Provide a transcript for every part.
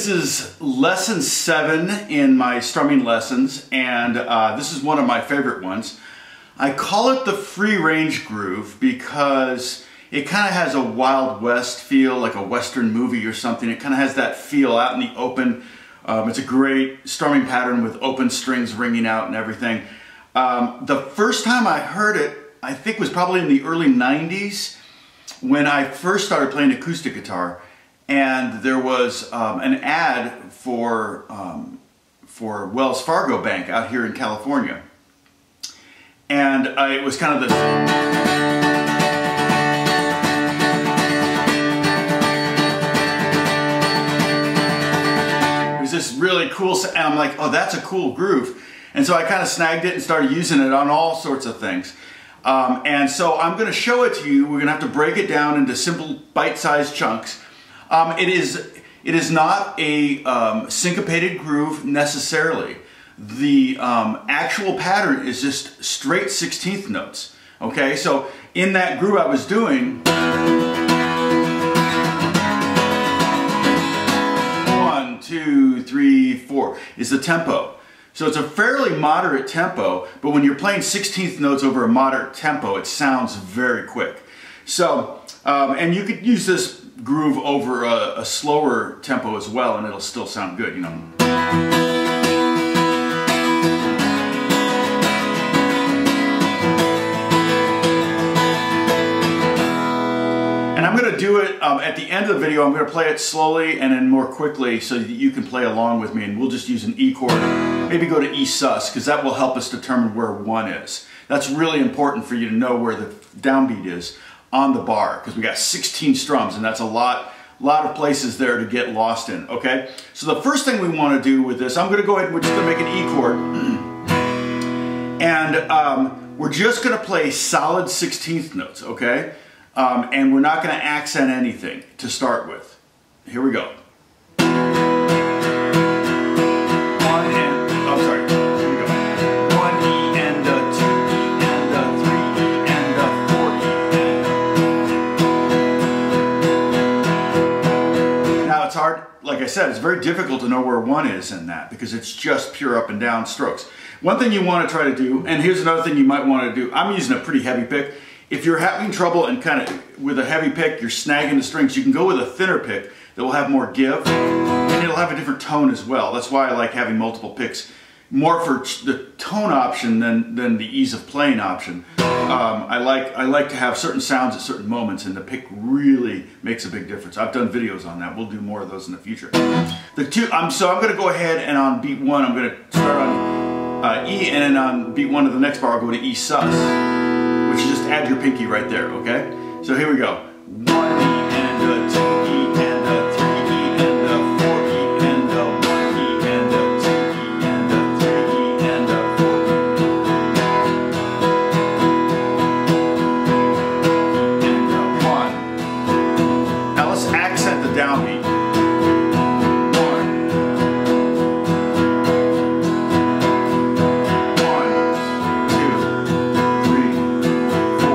This is lesson 7 in my strumming lessons, and this is one of my favorite ones. I call it the free range groove because it kind of has a Wild West feel, like a Western movie or something. It kind of has that feel out in the open. It's a great strumming pattern with open strings ringing out and everything. The first time I heard it, I think was probably in the early 90s when I first started playing acoustic guitar. And there was an ad for Wells Fargo Bank out here in California. And it was kind of this... It was this really cool... And I'm like, oh, that's a cool groove. And so I kind of snagged it and started using it on all sorts of things. And so I'm going to show it to you. We're going to have to break it down into simple bite-sized chunks. It is not a syncopated groove necessarily. The actual pattern is just straight 16th notes. Okay, so in that groove I was doing 1, 2, 3, 4 is the tempo. So it's a fairly moderate tempo, but when you're playing 16th notes over a moderate tempo, it sounds very quick. So, and you could use this groove over a slower tempo as well, and it'll still sound good, you know. And I'm going to do it at the end of the video. I'm going to play it slowly and then more quickly so that you can play along with me, and we'll just use an E chord. Maybe go to E sus, because that will help us determine where 1 is. That's really important for you to know where the downbeat is on the bar, because we got 16 strums, and that's a lot of places there to get lost in, okay? So the first thing we want to do with this, I'm going to go ahead and we're just going to make an E chord. And we're just going to play solid 16th notes, okay? And we're not going to accent anything to start with. Here we go. Like I said, it's very difficult to know where 1 is in that because it's just pure up and down strokes. One thing you want to try to do, and here's another thing you might want to do, I'm using a pretty heavy pick. If you're having trouble and kind of with a heavy pick, you're snagging the strings, you can go with a thinner pick that will have more give, and it'll have a different tone as well. That's why I like having multiple picks, more for the tone option than the ease of playing option. I like to have certain sounds at certain moments, and the pick really makes a big difference. I've done videos on that. We'll do more of those in the future. So I'm going to go ahead and on beat 1, I'm going to start on E, and then on beat 1 of the next bar, I'll go to E sus, which is just add your pinky right there, okay? So here we go. 1 E and a 2 E and a 3 E and a 4 E and a 1 E and a 2 E and a 3 E and a 4 E and a 1. Now let's accent the downbeat. 1, 2, 3, 4.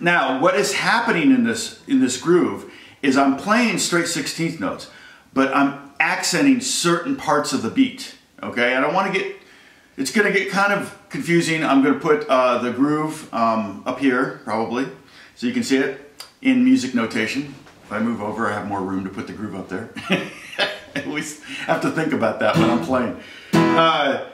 Now, what is happening in this groove is I'm playing straight 16th notes, but I'm accenting certain parts of the beat. Okay, I don't want to get. It's going to get kind of confusing. I'm going to put the groove up here, probably, so you can see it in music notation. If I move over, I have more room to put the groove up there. I always have to think about that when I'm playing. But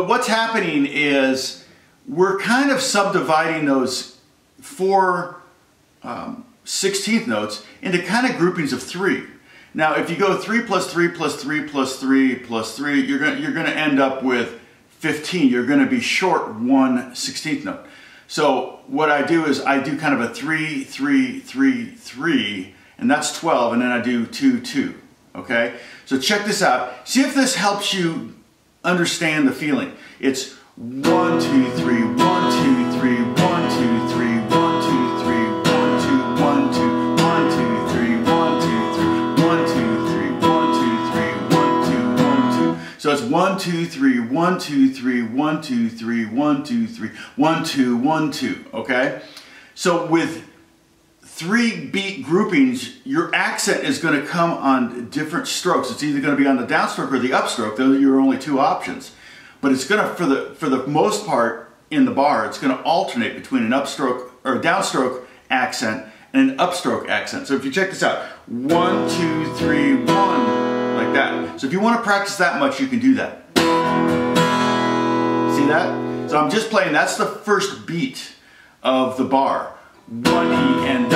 what's happening is we're kind of subdividing those 4 16th notes into kind of groupings of 3. Now, if you go 3 plus 3 plus 3 plus 3 plus 3, you're going to end up with 15. You're going to be short 1 16th note. So what I do is I do kind of a 3, 3, 3, 3, and that's 12, and then I do 2, 2. Okay? So check this out. See if this helps you understand the feeling. It's 1, 2, 3, 1, 2, 3, 1, 2, 3, 1, 2, 3, 1, 2, 1, 2, 1, 2, 3, 1, 2, 3, 1, 2, 3, 1, 2, 3, 1, 2, 1, 2. So it's 1, 1, 2, 3, 1, 2, 3, 1, 2, 3, 1, 2, 3, 1, 2, 1, 2, okay? So with 3 beat groupings, your accent is going to come on different strokes. It's either going to be on the downstroke or the upstroke. Those are your only 2 options. But it's going to, for the most part in the bar, it's going to alternate between an upstroke or a downstroke accent and an upstroke accent. So if you check this out, 1, 2, 3, 1, like that. So if you want to practice that much, you can do that. See that? So I'm just playing, that's the first beat of the bar. 1 E and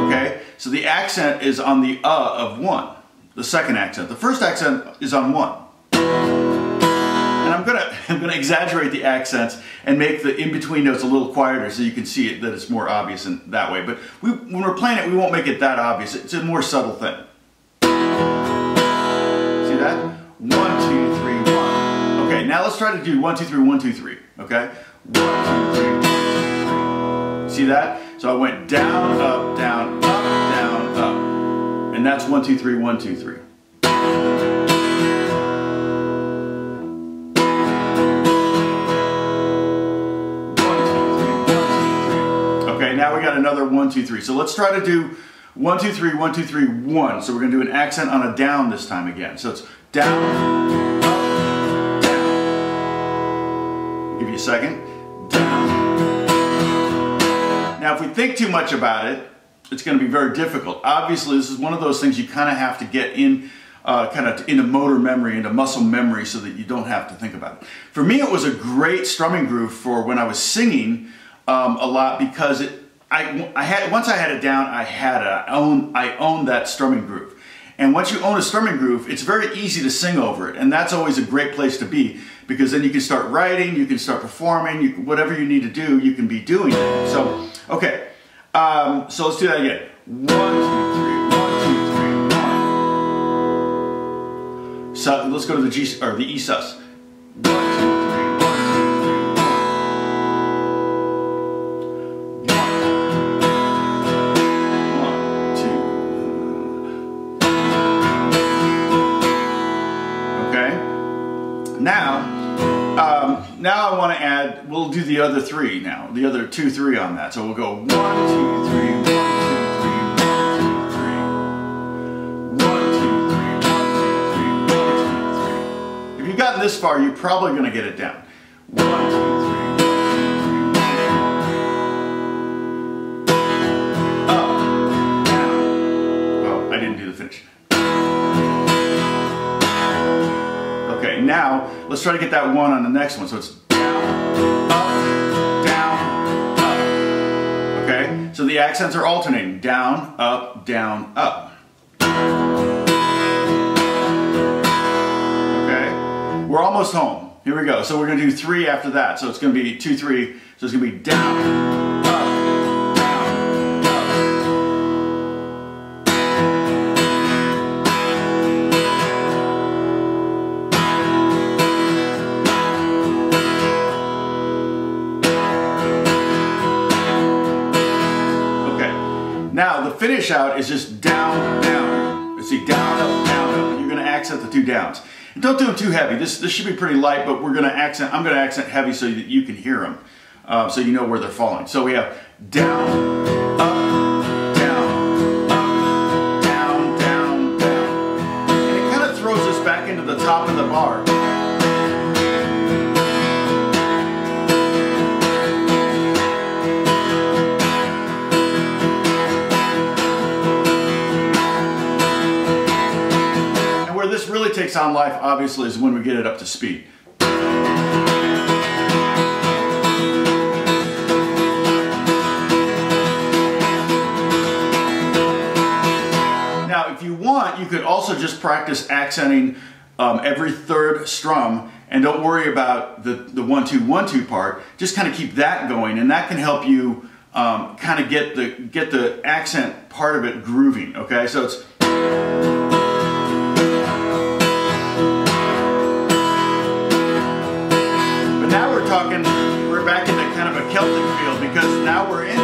okay? So the accent is on the of 1, the second accent. The first accent is on 1. And I'm gonna exaggerate the accents and make the in-between notes a little quieter so you can see it, that it's more obvious in that way. But when we're playing it, we won't make it that obvious. It's a more subtle thing. See that? 1, 2, 3, 1. Okay, now let's try to do 1, 2, 3, 1, 2, 3. Okay? 1, 2, 3, 1, 2, 3. See that? So I went down, up, down, up, down, up. And that's 1, 2, 3, 1, 2, 3. Now we got another 1, 2, 3. So let's try to do 1, 2, 3, 1, 2, 3, 1. So we're going to do an accent on a down this time again. So it's down, up, down. I'll give you a second. Down. Now if we think too much about it, it's going to be very difficult. Obviously this is one of those things you kind of have to get in kind of into motor memory, into muscle memory, so that you don't have to think about it. For me, it was a great strumming groove for when I was singing a lot, because once I had it down, I owned that strumming groove. And once you own a strumming groove, it's very easy to sing over it, and that's always a great place to be, because then you can start writing, you can start performing, whatever you need to do, you can be doing it. So, okay, so let's do that again. 1, 2, 3, 1, 2, 3, 1. So let's go to the G or the E sus. 1, 2, 3. Now I want to add, we'll do the other 3 now, the other 2, 3 on that. So we'll go 1, 2, 3, 1, 2, 3, 1, 2, 3, 1, 2, 3, 1, 2, 3. If you've gotten this far, you're probably going to get it down. 1, 2, 3, 1, 2, 3, up, down. Oh, I didn't do the finish. Okay, now let's try to get that 1 on the next one. So it's down, up, down, up. Okay, so the accents are alternating. Down, up, down, up. Okay, we're almost home. Here we go. So we're going to do 3 after that. So it's going to be 2, 3. So it's going to be down, now the finish out is just down, down. Let's see, down, up, down, up. You're going to accent the 2 downs. And don't do them too heavy. This should be pretty light, but I'm going to accent heavy so that you can hear them, so you know where they're falling. So we have down, up, down, up, down, down, down. And it kind of throws us back into the top of the bar. Really takes on life, obviously, is when we get it up to speed. Now, if you want, you could also just practice accenting every 3rd strum, and don't worry about the 1, 2, 1, 2 part. Just kind of keep that going, and that can help you kind of get the accent part of it grooving. Okay, so it's. We're back into kind of a Celtic feel, because now we're in 3.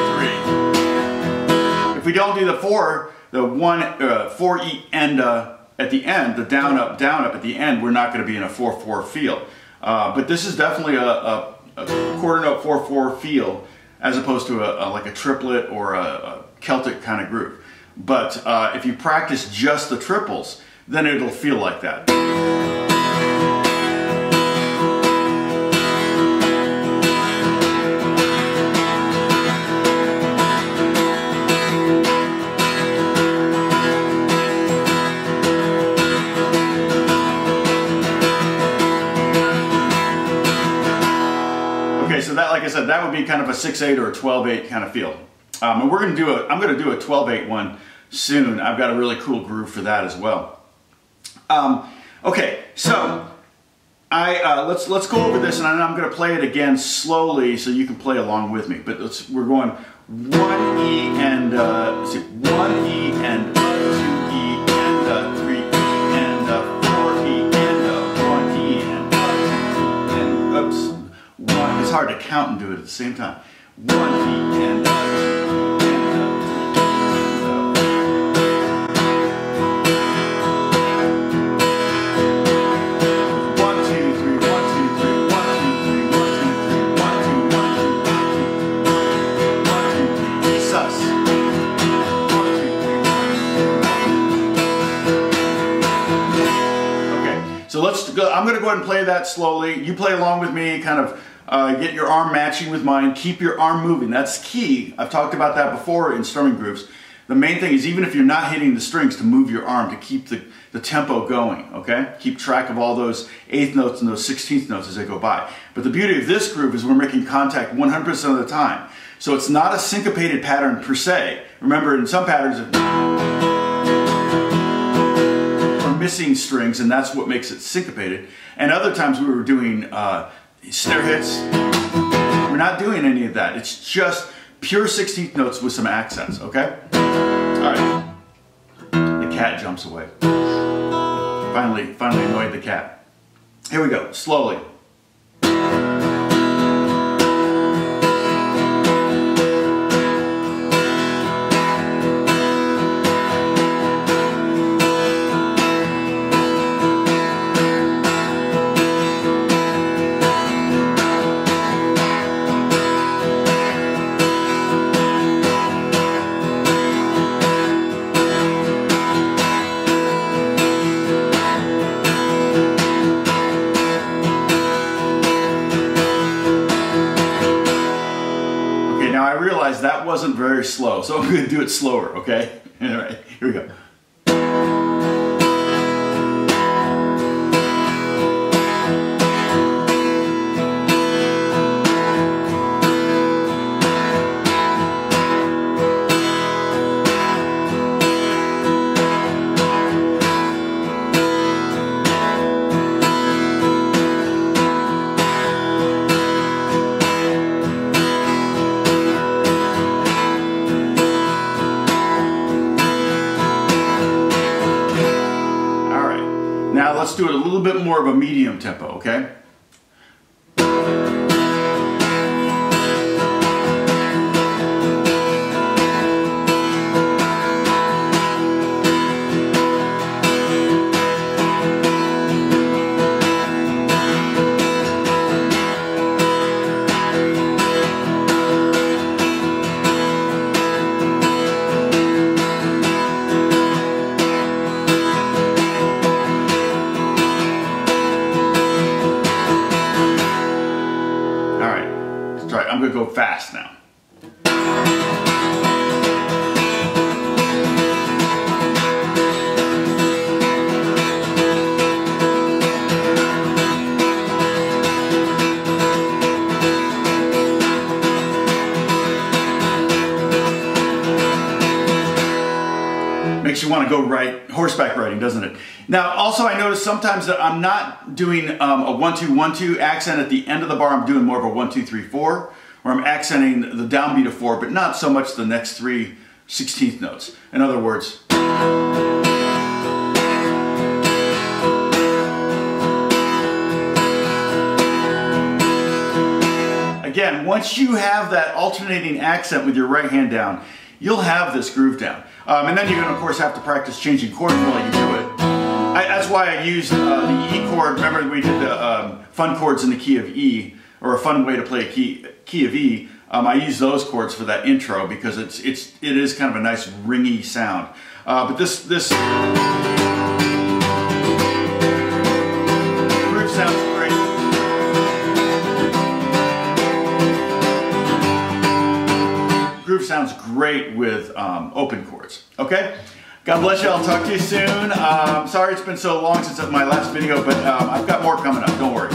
If we don't do the 4, the 1, 4 E and at the end, the down, up at the end, we're not going to be in a 4/4 feel. But this is definitely a quarter note 4/4 feel, as opposed to like a triplet or a Celtic kind of groove. But if you practice just the triples, then it'll feel like that. Okay, so that, like I said, that would be kind of a 6/8 or a 12/8 kind of feel. And I'm going to do a 12/8 one soon. I've got a really cool groove for that as well. Okay, so let's go over this, and I'm going to play it again slowly so you can play along with me. But we're going 1 E and let's see, 1 E and 2 E and 3 E and 4 E and 1 E and 2 and oops. 1. It's hard to count and do it at the same time. 1 E and 2 and 3 1 2 3 1 2 3 1 2 3 1 2 3 1 2 1 2 1 2 3 sus 1 2 3 Okay, so let's go. I'm going to go ahead and play that slowly. You play along with me, kind of. Get your arm matching with mine. Keep your arm moving. That's key. I've talked about that before in strumming grooves. The main thing is, even if you're not hitting the strings, to move your arm to keep the tempo going, okay? Keep track of all those 8th notes and those 16th notes as they go by. But the beauty of this groove is we're making contact 100% of the time. So it's not a syncopated pattern per se. Remember, in some patterns, we're missing strings, and that's what makes it syncopated. And other times we were doing snare hits. We're not doing any of that. It's just pure 16th notes with some accents, okay? All right. The cat jumps away. Finally annoyed the cat. Here we go, slowly. That wasn't very slow, so I'm going to do it slower, okay? All right, here we go. Now let's do it a little bit more of a medium tempo, okay? I'm going to go fast now. Makes you want to go horseback riding, doesn't it? Now, also I notice sometimes that I'm not doing a 1-2-1-2 accent at the end of the bar. I'm doing more of a 1-2-3-4, where I'm accenting the downbeat of 4, but not so much the next 3 16th notes. In other words, again, once you have that alternating accent with your right hand down, you'll have this groove down. And then you're going to, of course, have to practice changing chords while you do it. That's why I used the E chord. Remember we did the fun chords in the key of E, or a fun way to play a key of E. I use those chords for that intro because it is kind of a nice ringy sound. But this groove sounds great. Groove sounds great with open chords. Okay. God bless you. I'll talk to you soon. Sorry it's been so long since my last video, but I've got more coming up. Don't worry.